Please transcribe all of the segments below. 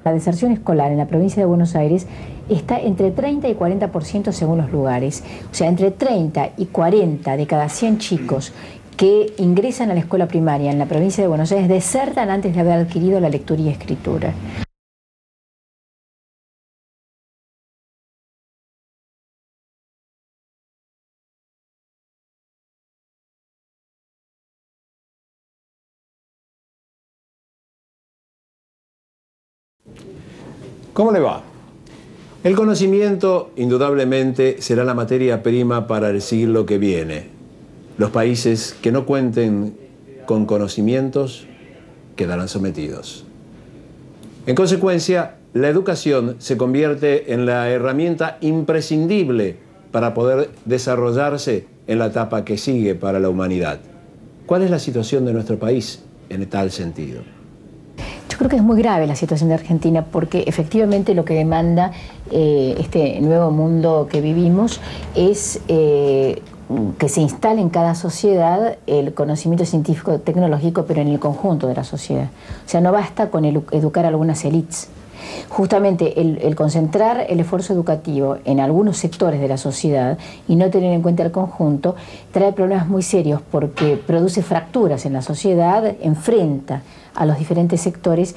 La deserción escolar en la provincia de Buenos Aires está entre 30 y 40% según los lugares. O sea, entre 30 y 40 de cada 100 chicos que ingresan a la escuela primaria en la provincia de Buenos Aires desertan antes de haber adquirido la lectura y escritura. ¿Cómo le va? El conocimiento, indudablemente, será la materia prima para el siglo que viene. Los países que no cuenten con conocimientos quedarán sometidos. En consecuencia, la educación se convierte en la herramienta imprescindible para poder desarrollarse en la etapa que sigue para la humanidad. ¿Cuál es la situación de nuestro país en tal sentido? Yo creo que es muy grave la situación de Argentina porque efectivamente lo que demanda este nuevo mundo que vivimos es que se instale en cada sociedad el conocimiento científico tecnológico, pero en el conjunto de la sociedad. O sea, no basta con educar a algunas élites. Justamente el concentrar el esfuerzo educativo en algunos sectores de la sociedad y no tener en cuenta el conjunto trae problemas muy serios porque produce fracturas en la sociedad, enfrenta a los diferentes sectores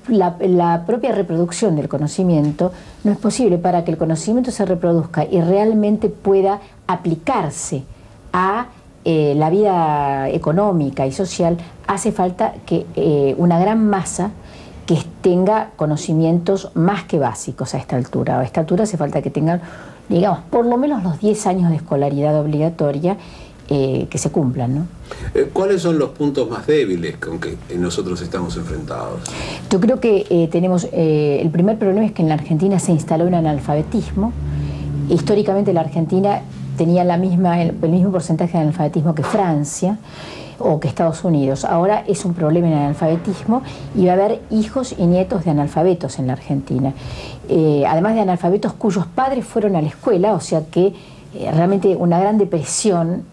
la propia reproducción del conocimiento no es posible. Para que el conocimiento se reproduzca y realmente pueda aplicarse a la vida económica y social, hace falta que una gran masa que tenga conocimientos más que básicos a esta altura. A esta altura hace falta que tengan, digamos, por lo menos los 10 años de escolaridad obligatoria que se cumplan, ¿no? ¿Cuáles son los puntos más débiles con que nosotros estamos enfrentados? Yo creo que tenemos, el primer problema es que en la Argentina se instaló un analfabetismo. Históricamente la Argentina tenía el mismo porcentaje de analfabetismo que Francia o que Estados Unidos. Ahora es un problema en el analfabetismo y va a haber hijos y nietos de analfabetos en la Argentina. Además de analfabetos cuyos padres fueron a la escuela, o sea que realmente una gran depresión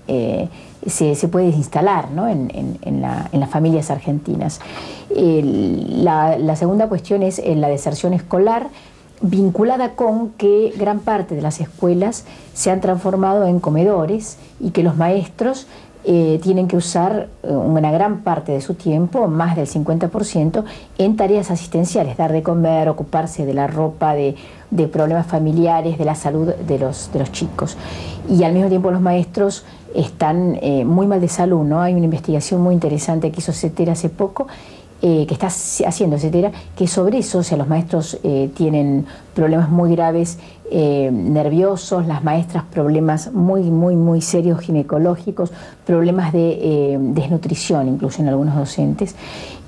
se puede instalar, ¿no? en las familias argentinas. La segunda cuestión es la deserción escolar, vinculada con que gran parte de las escuelas se han transformado en comedores y que los maestros tienen que usar una gran parte de su tiempo, más del 50%, en tareas asistenciales, dar de comer, ocuparse de la ropa, de problemas familiares, de la salud de los chicos. Y al mismo tiempo los maestros están muy mal de salud, ¿no? Hay una investigación muy interesante que hizo CETERA hace poco, que está haciendo CETERA, que sobre eso, o sea, los maestros tienen problemas muy graves nerviosos, las maestras problemas muy serios ginecológicos, problemas de desnutrición incluso en algunos docentes,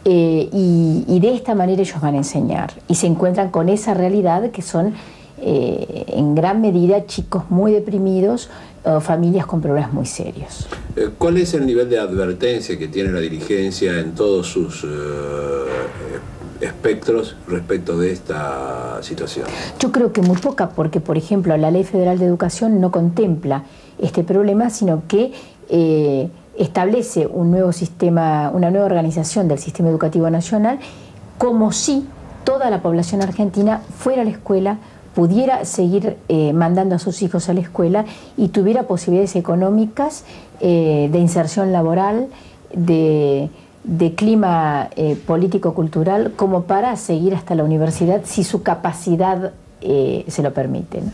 y de esta manera ellos van a enseñar y se encuentran con esa realidad que son en gran medida chicos muy deprimidos, familias con problemas muy serios. ¿Cuál es el nivel de advertencia que tiene la dirigencia en todos sus espectros respecto de esta situación? Yo creo que muy poca, porque por ejemplo la Ley Federal de Educación no contempla este problema, sino que establece un nuevo sistema, una nueva organización del sistema educativo nacional, como si toda la población argentina fuera a la escuela, pudiera seguir mandando a sus hijos a la escuela y tuviera posibilidades económicas de inserción laboral, de clima político-cultural, como para seguir hasta la universidad si su capacidad se lo permite, ¿no?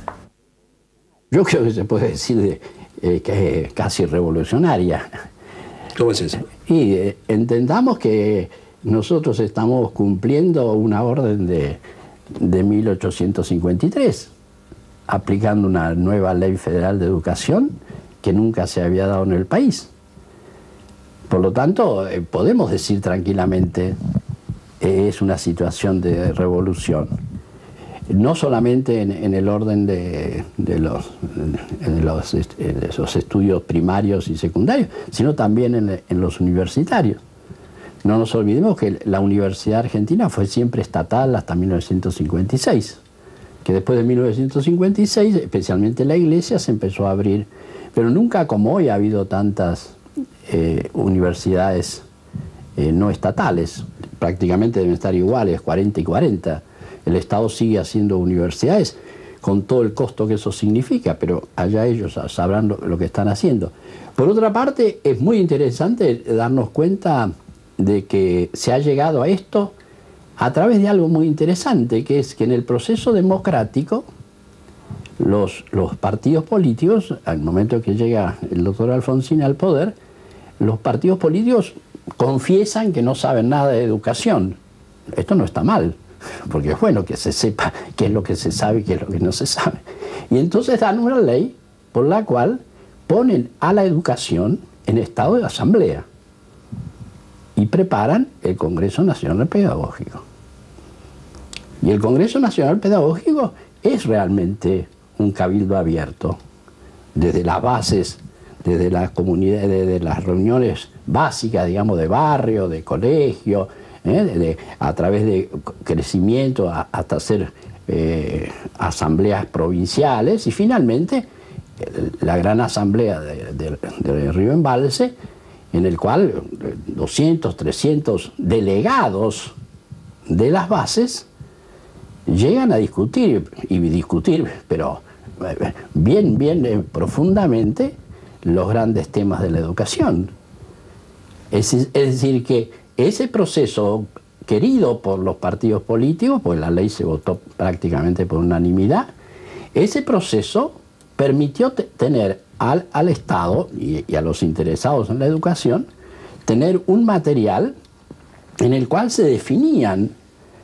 Yo creo que se puede decir que es casi revolucionaria. ¿Cómo es eso? Y entendamos que nosotros estamos cumpliendo una orden de 1853, aplicando una nueva ley federal de educación que nunca se había dado en el país. Por lo tanto, podemos decir tranquilamente es una situación de revolución. No solamente en el orden de esos estudios primarios y secundarios, sino también en los universitarios. No nos olvidemos que la Universidad Argentina fue siempre estatal hasta 1956, que después de 1956, especialmente la Iglesia, se empezó a abrir, pero nunca como hoy ha habido tantas universidades no estatales. prácticamente deben estar iguales, 40 y 40. El Estado sigue haciendo universidades con todo el costo que eso significa, pero allá ellos sabrán lo que están haciendo. Por otra parte, es muy interesante darnos cuenta de que se ha llegado a esto a través de algo muy interesante, que es que en el proceso democrático los partidos políticos, al momento que llega el doctor Alfonsín al poder, los partidos políticos confiesan que no saben nada de educación. Esto no está mal, porque es bueno que se sepa qué es lo que se sabe y qué es lo que no se sabe. Y entonces dan una ley por la cual ponen a la educación en estado de asamblea y preparan el Congreso Nacional Pedagógico. Y el Congreso Nacional Pedagógico es realmente un cabildo abierto, desde las bases, desde las comunidades, desde las reuniones básicas, digamos, de barrio, de colegio, a través de crecimiento hasta hacer asambleas provinciales y finalmente la gran asamblea de Río Embalse, en el cual 200, 300 delegados de las bases llegan a discutir, pero bien profundamente, los grandes temas de la educación. Es decir, que ese proceso querido por los partidos políticos, pues la ley se votó prácticamente por unanimidad, ese proceso permitió tener al Estado y a los interesados en la educación, tener un material en el cual se definían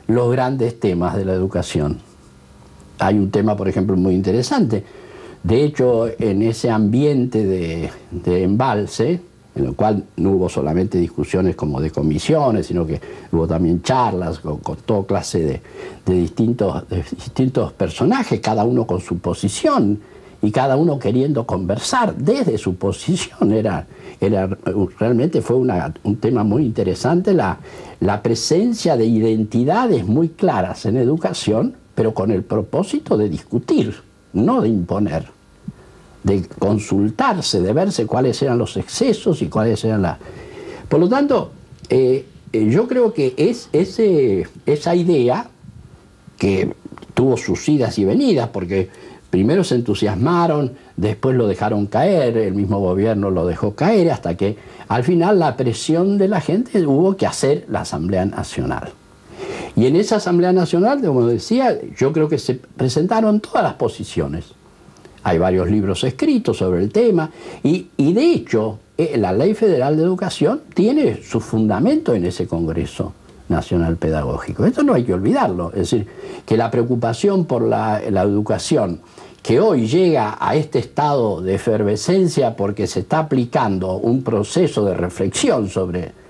los grandes temas de la educación. Hay un tema, por ejemplo, muy interesante. De hecho, en ese ambiente de Embalse, en el cual no hubo solamente discusiones como de comisiones, sino que hubo también charlas con toda clase de distintos personajes, cada uno con su posición y cada uno queriendo conversar desde su posición. Realmente fue un tema muy interesante, la presencia de identidades muy claras en educación, pero con el propósito de discutir, no de imponer, de consultarse, de verse cuáles eran los excesos y cuáles eran las... Por lo tanto, yo creo que esa idea, que tuvo sus idas y venidas, porque primero se entusiasmaron, después lo dejaron caer, el mismo gobierno lo dejó caer, hasta que al final la presión de la gente hubo que hacer la Asamblea Nacional. Y en esa Asamblea Nacional, como decía, yo creo que se presentaron todas las posiciones. Hay varios libros escritos sobre el tema y de hecho la Ley Federal de Educación tiene su fundamento en ese Congreso Nacional Pedagógico. Esto no hay que olvidarlo. Es decir, que la preocupación por la educación, que hoy llega a este estado de efervescencia porque se está aplicando un proceso de reflexión sobre...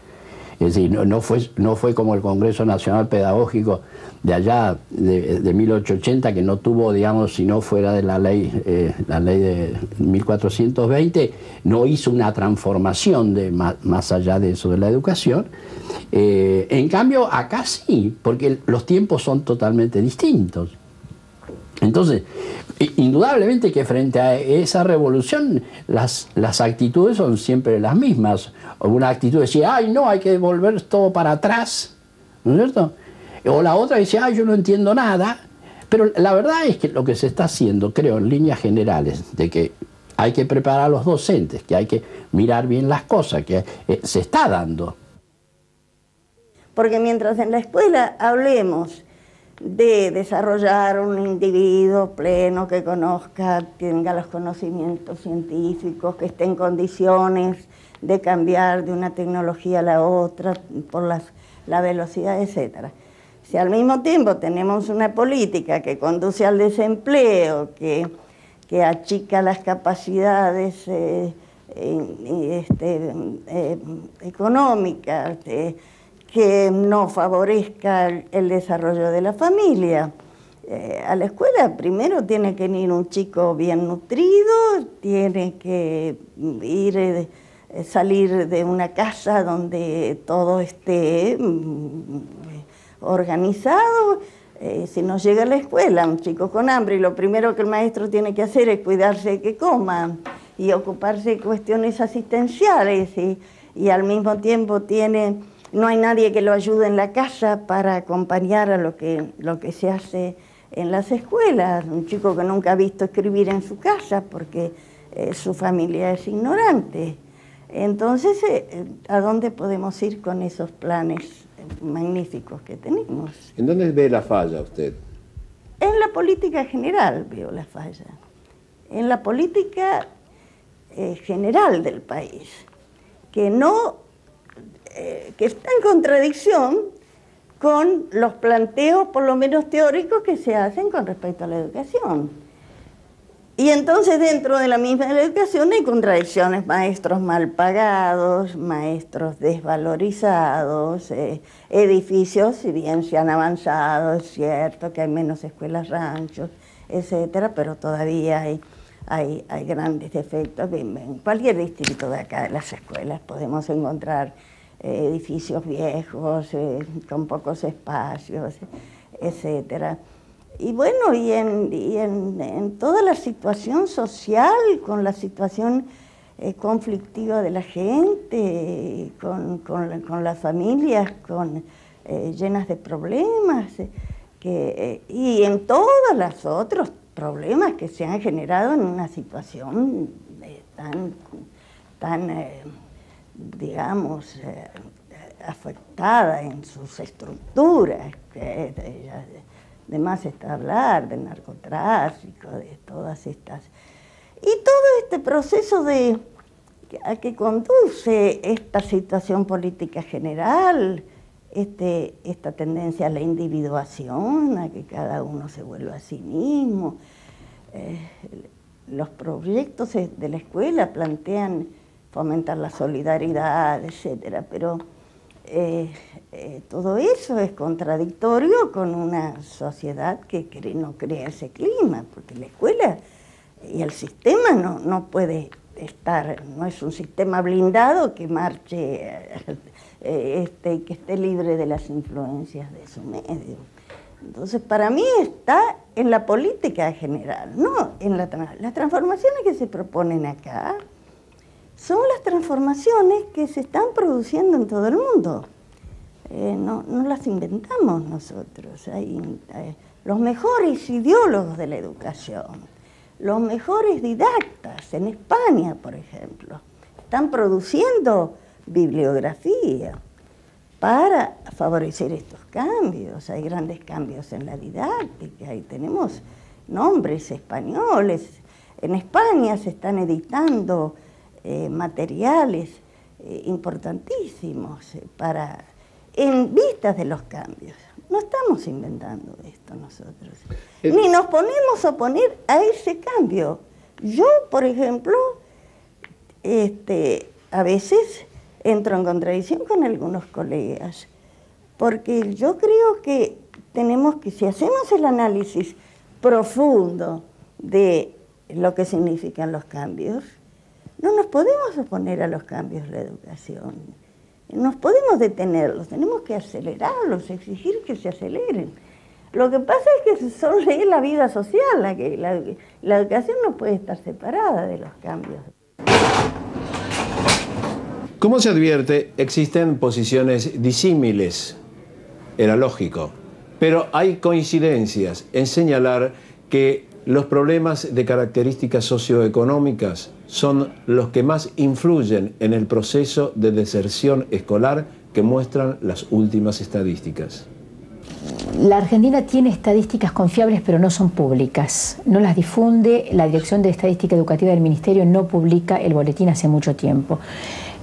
Es decir, no fue como el Congreso Nacional Pedagógico de allá, de 1880, que no tuvo, digamos, si no fuera de la ley de 1420, no hizo una transformación más allá de eso de la educación. En cambio, acá sí, porque los tiempos son totalmente distintos. Entonces, indudablemente que frente a esa revolución las actitudes son siempre las mismas. Una actitud decía, ay no, hay que volver todo para atrás, ¿no es cierto? O la otra decía, ay, yo no entiendo nada. Pero la verdad es que lo que se está haciendo, creo, en líneas generales, de que hay que preparar a los docentes, que hay que mirar bien las cosas, que se está dando. Porque mientras en la escuela hablemos de desarrollar un individuo pleno que conozca, tenga los conocimientos científicos, que esté en condiciones de cambiar de una tecnología a la otra por la velocidad, etc. Si al mismo tiempo tenemos una política que conduce al desempleo, que achica las capacidades económicas, que no favorezca el desarrollo de la familia. A la escuela primero tiene que ir un chico bien nutrido, tiene que salir de una casa donde todo esté organizado. Si no llega a la escuela un chico con hambre y lo primero que el maestro tiene que hacer es cuidarse de que coma y ocuparse de cuestiones asistenciales y al mismo tiempo tiene no hay nadie que lo ayude en la casa para acompañar a lo que se hace en las escuelas. Un chico que nunca ha visto escribir en su casa porque su familia es ignorante. Entonces, ¿a dónde podemos ir con esos planes magníficos que tenemos? ¿En dónde ve la falla usted? En la política general veo la falla. En la política general del país, que está en contradicción con los planteos, por lo menos teóricos, que se hacen con respecto a la educación. Y entonces dentro de la misma educación hay contradicciones, maestros mal pagados, maestros desvalorizados, edificios, si bien se han avanzado, es cierto que hay menos escuelas ranchos, etcétera, pero todavía hay grandes defectos. En cualquier distrito de acá de las escuelas podemos encontrar edificios viejos, con pocos espacios, etcétera. Y bueno, y en toda la situación social, con la situación conflictiva de la gente, con las familias llenas de problemas, y en todos los otros problemas que se han generado en una situación tan digamos, afectada en sus estructuras. De más está hablar del narcotráfico, de todas estas... Y todo este proceso a que conduce esta situación política general, esta tendencia a la individuación, a que cada uno se vuelva a sí mismo. Los proyectos de la escuela plantean fomentar la solidaridad, etcétera, pero todo eso es contradictorio con una sociedad que no crea ese clima, porque la escuela y el sistema no puede estar, no es un sistema blindado que marche, que esté libre de las influencias de su medio. Entonces, para mí está en la política general, no en las transformaciones que se proponen acá. Son las transformaciones que se están produciendo en todo el mundo. No las inventamos nosotros. Hay los mejores ideólogos de la educación, los mejores didactas en España, por ejemplo, están produciendo bibliografía para favorecer estos cambios. Hay grandes cambios en la didáctica y tenemos nombres españoles. En España se están editando materiales importantísimos en vistas de los cambios. No estamos inventando esto nosotros, ni nos ponemos a oponer a ese cambio. Yo, por ejemplo, a veces entro en contradicción con algunos colegas, porque yo creo que si hacemos el análisis profundo de lo que significan los cambios, no nos podemos oponer a los cambios de la educación. Nos podemos detenerlos, tenemos que acelerarlos, exigir que se aceleren. Lo que pasa es que es la vida social, la educación no puede estar separada de los cambios. Como se advierte, existen posiciones disímiles, era lógico, pero hay coincidencias en señalar que los problemas de características socioeconómicas son los que más influyen en el proceso de deserción escolar que muestran las últimas estadísticas. La Argentina tiene estadísticas confiables, pero no son públicas. No las difunde. La Dirección de Estadística Educativa del Ministerio no publica el boletín hace mucho tiempo.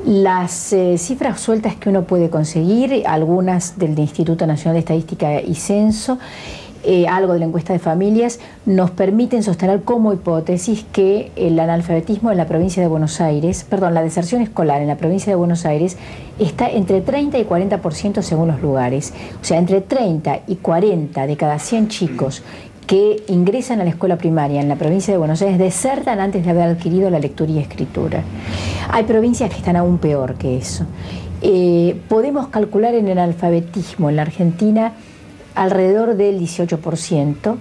Las cifras sueltas que uno puede conseguir, algunas del Instituto Nacional de Estadística y Censo, algo de la encuesta de familias, nos permiten sostener como hipótesis que el analfabetismo en la provincia de Buenos Aires, la deserción escolar en la provincia de Buenos Aires está entre 30 y 40% según los lugares. O sea, entre 30 y 40 de cada 100 chicos que ingresan a la escuela primaria en la provincia de Buenos Aires desertan antes de haber adquirido la lectura y escritura. Hay provincias que están aún peor que eso. Podemos calcular en el analfabetismo en la Argentina alrededor del 18%,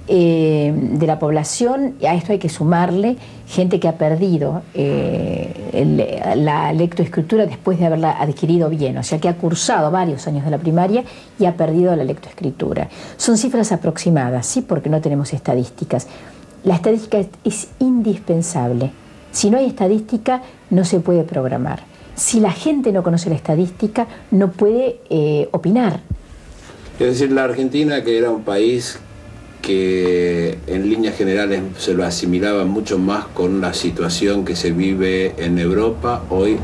de la población. A esto hay que sumarle gente que ha perdido la lectoescritura después de haberla adquirido bien, o sea que ha cursado varios años de la primaria y ha perdido la lectoescritura. Son cifras aproximadas, ¿sí? Porque no tenemos estadísticas. La estadística es indispensable. Si no hay estadística, no se puede programar. Si la gente no conoce la estadística, no puede opinar. Es decir, la Argentina, que era un país que en líneas generales se lo asimilaba mucho más con la situación que se vive en Europa, hoy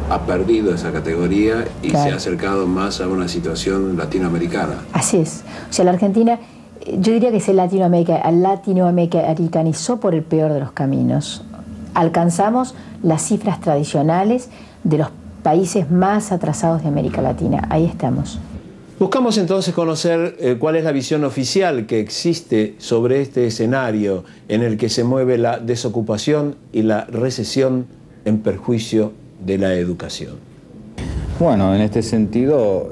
ha perdido esa categoría y claro, se ha acercado más a una situación latinoamericana. Así es. O sea, la Argentina, yo diría que se latinoamericanizó por el peor de los caminos. Alcanzamos las cifras tradicionales de los países más atrasados de América Latina. Ahí estamos. Buscamos entonces conocer cuál es la visión oficial que existe sobre este escenario en el que se mueve la desocupación y la recesión en perjuicio de la educación. Bueno, en este sentido,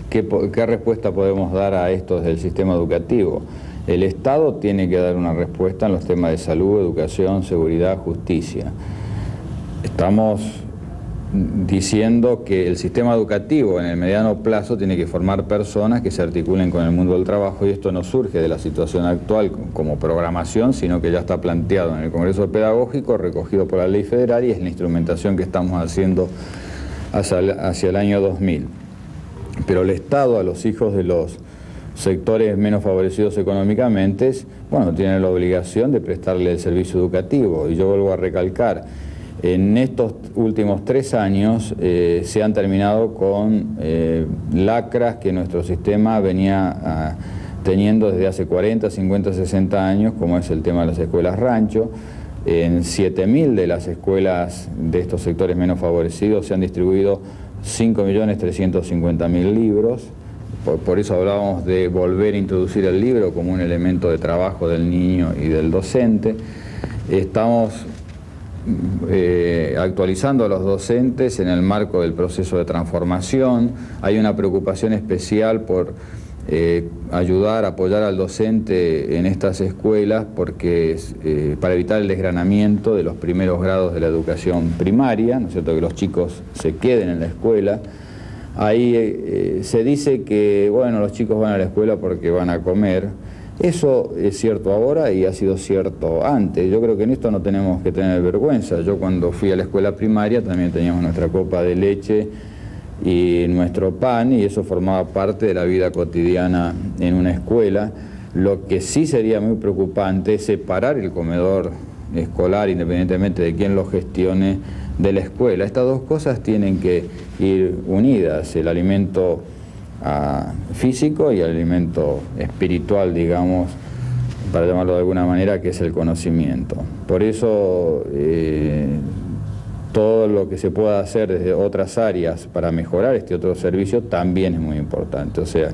¿qué respuesta podemos dar a esto desde el sistema educativo? El Estado tiene que dar una respuesta en los temas de salud, educación, seguridad, justicia. Estamos diciendo que el sistema educativo en el mediano plazo tiene que formar personas que se articulen con el mundo del trabajo, y esto no surge de la situación actual como programación, sino que ya está planteado en el Congreso Pedagógico, recogido por la Ley Federal, y es la instrumentación que estamos haciendo hacia el año 2000. Pero el Estado, a los hijos de los sectores menos favorecidos económicamente, bueno, tiene la obligación de prestarle el servicio educativo. Y yo vuelvo a recalcar, en estos últimos 3 años se han terminado con lacras que nuestro sistema venía teniendo desde hace 40, 50, 60 años, como es el tema de las escuelas rancho. En 7.000 de las escuelas de estos sectores menos favorecidos se han distribuido 5.350.000 libros. Por eso hablábamos de volver a introducir el libro como un elemento de trabajo del niño y del docente. Estamos actualizando a los docentes en el marco del proceso de transformación. Hay una preocupación especial por ayudar, apoyar al docente en estas escuelas, porque para evitar el desgranamiento de los primeros grados de la educación primaria, ¿no es cierto?, que los chicos se queden en la escuela. Ahí se dice que, bueno, los chicos van a la escuela porque van a comer. Eso es cierto ahora y ha sido cierto antes. Yo creo que en esto no tenemos que tener vergüenza. Yo cuando fui a la escuela primaria también teníamos nuestra copa de leche y nuestro pan, y eso formaba parte de la vida cotidiana en una escuela. Lo que sí sería muy preocupante es separar el comedor escolar, independientemente de quién lo gestione, de la escuela. Estas dos cosas tienen que ir unidas, el alimento físico y el alimento espiritual, digamos, para llamarlo de alguna manera, que es el conocimiento. Por eso todo lo que se pueda hacer desde otras áreas para mejorar este otro servicio también es muy importante. O sea,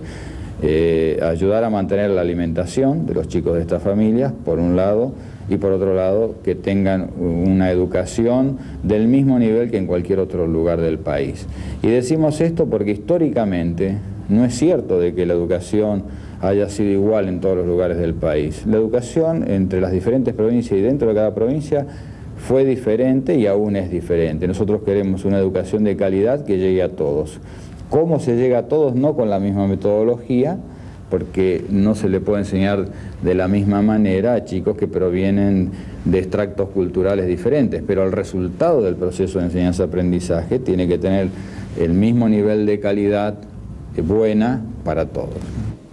ayudar a mantener la alimentación de los chicos de estas familias, por un lado, y por otro lado, que tengan una educación del mismo nivel que en cualquier otro lugar del país. Y decimos esto porque históricamente no es cierto de que la educación haya sido igual en todos los lugares del país. La educación entre las diferentes provincias y dentro de cada provincia fue diferente y aún es diferente. Nosotros queremos una educación de calidad que llegue a todos. ¿Cómo se llega a todos? No con la misma metodología, porque no se le puede enseñar de la misma manera a chicos que provienen de extractos culturales diferentes, pero el resultado del proceso de enseñanza-aprendizaje tiene que tener el mismo nivel de calidad buena para todos.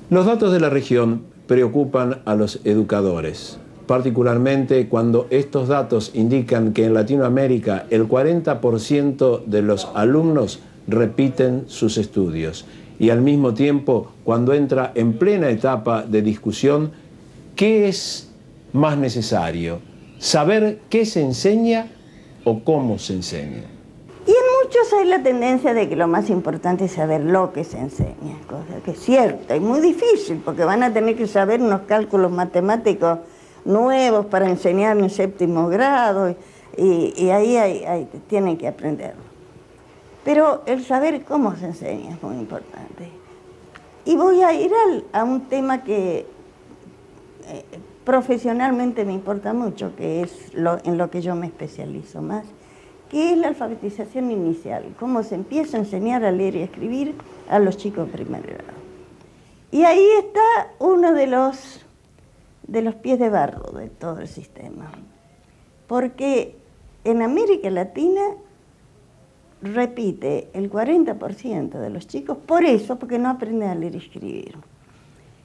Los datos de la región preocupan a los educadores, particularmente cuando estos datos indican que en Latinoamérica el 40% de los alumnos repiten sus estudios, y al mismo tiempo, cuando entra en plena etapa de discusión, ¿qué es más necesario? ¿Saber qué se enseña o cómo se enseña? Y en muchos hay la tendencia de que lo más importante es saber lo que se enseña, cosa que es cierta y muy difícil, porque van a tener que saber unos cálculos matemáticos nuevos para enseñar en 7º grado, y ahí tienen que aprenderlo. Pero el saber cómo se enseña es muy importante. Y voy a ir a un tema que profesionalmente me importa mucho, que es en lo que yo me especializo más, que es la alfabetización inicial, cómo se empieza a enseñar a leer y a escribir a los chicos de primer grado. Y ahí está uno de los pies de barro de todo el sistema, porque en América Latina repite el 40% de los chicos, por eso, porque no aprenden a leer y escribir.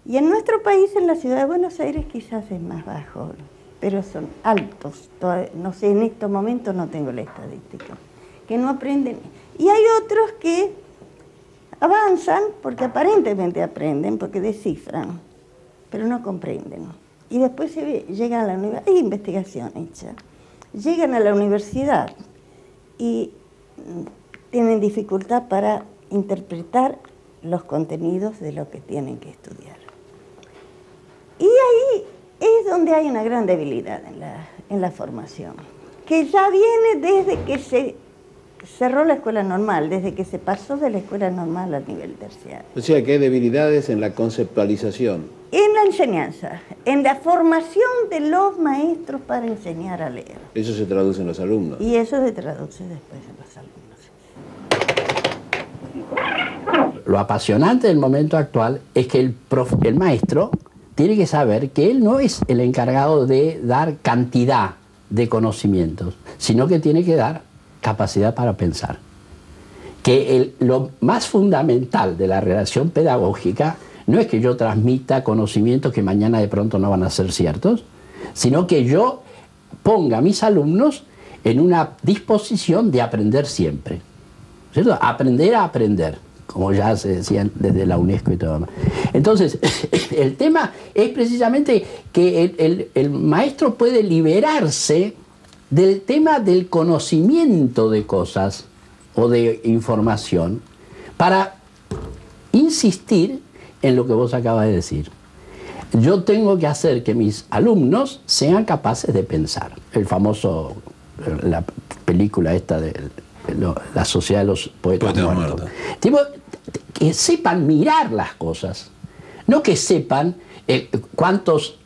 Y en nuestro país, en la ciudad de Buenos Aires, quizás es más bajo, pero son altos. No sé, en estos momentos no tengo la estadística, que no aprenden. Y hay otros que avanzan porque aparentemente aprenden, porque descifran, pero no comprenden. Y después llegan a la universidad, hay investigación hecha, llegan a la universidad y tienen dificultad para interpretar los contenidos de lo que tienen que estudiar. Y ahí es donde hay una gran debilidad en la formación, que ya viene desde que se cerró la escuela normal, desde que se pasó de la escuela normal al nivel terciario. O sea que hay debilidades en la conceptualización. En la enseñanza, en la formación de los maestros para enseñar a leer. Eso se traduce en los alumnos. Y eso se traduce después en los alumnos. Lo apasionante del momento actual es que el maestro tiene que saber que él no es el encargado de dar cantidad de conocimientos, sino que tiene que dar capacidad para pensar. Que lo más fundamental de la relación pedagógica no es que yo transmita conocimientos que mañana de pronto no van a ser ciertos, sino que yo ponga a mis alumnos en una disposición de aprender siempre, ¿cierto? Aprender a aprender, como ya se decía desde la UNESCO y todo demás. Entonces, el tema es precisamente que el maestro puede liberarse del tema del conocimiento de cosas o de información para insistir en lo que vos acabas de decir. Yo tengo que hacer que mis alumnos sean capaces de pensar. El famoso, la película esta de la Sociedad de los Poetas Muertos. Tipo, que sepan mirar las cosas, no que sepan cuántos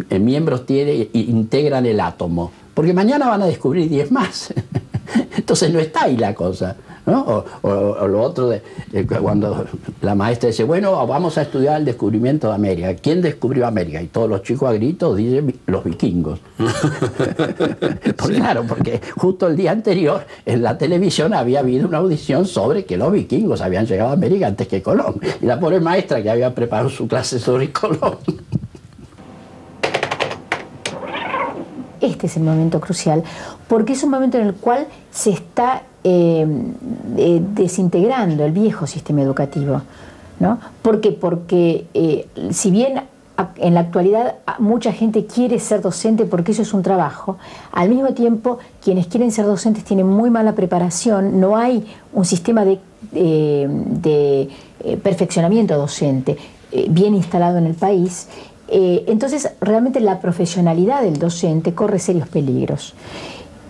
miembros tiene e integran el átomo, porque mañana van a descubrir 10 más. Entonces no está ahí la cosa, ¿no? O lo otro cuando la maestra dice, bueno, vamos a estudiar el descubrimiento de América. ¿Quién descubrió América? Y todos los chicos a gritos dicen los vikingos. Claro, porque justo el día anterior en la televisión había habido una audición sobre que los vikingos habían llegado a América antes que Colón. Y la pobre maestra que había preparado su clase sobre Colón. Este es el momento crucial, porque es un momento en el cual se está desintegrando el viejo sistema educativo, ¿no? ¿Por qué? Porque si bien en la actualidad mucha gente quiere ser docente porque eso es un trabajo, al mismo tiempo quienes quieren ser docentes tienen muy mala preparación, no hay un sistema de perfeccionamiento docente bien instalado en el país. Entonces realmente la profesionalidad del docente corre serios peligros.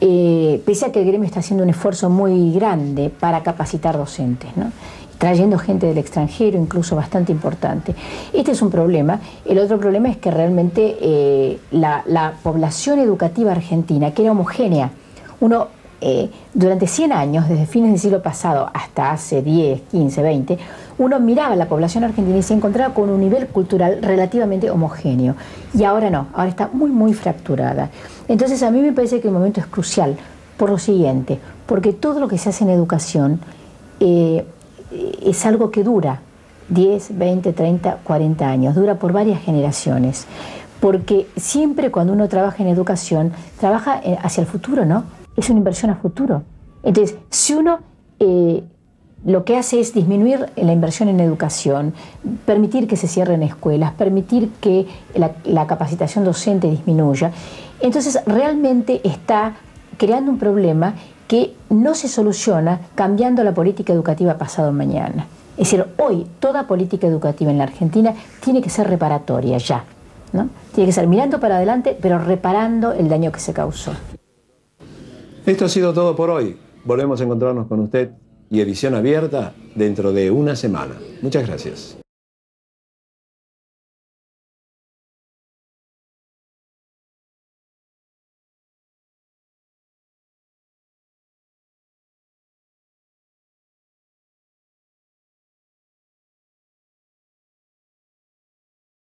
Pese a que el gremio está haciendo un esfuerzo muy grande para capacitar docentes, ¿no? Trayendo gente del extranjero, incluso bastante importante. Este es un problema. El otro problema es que realmente la población educativa argentina, que era homogénea, durante 100 años, desde fines del siglo pasado hasta hace 10, 15, 20, uno miraba a la población argentina y se encontraba con un nivel cultural relativamente homogéneo. Y ahora no, ahora está muy, muy fracturada. Entonces a mí me parece que el momento es crucial por lo siguiente, porque todo lo que se hace en educación es algo que dura 10, 20, 30, 40 años, dura por varias generaciones. Porque siempre cuando uno trabaja en educación, trabaja hacia el futuro, ¿no? Es una inversión a futuro. Entonces, si uno lo que hace es disminuir la inversión en educación, permitir que se cierren escuelas, permitir que la capacitación docente disminuya, entonces realmente está creando un problema que no se soluciona cambiando la política educativa pasado mañana. Es decir, hoy toda política educativa en la Argentina tiene que ser reparatoria ya, ¿no? Tiene que ser mirando para adelante, pero reparando el daño que se causó. Esto ha sido todo por hoy. Volvemos a encontrarnos con usted y Edición Abierta dentro de una semana. Muchas gracias.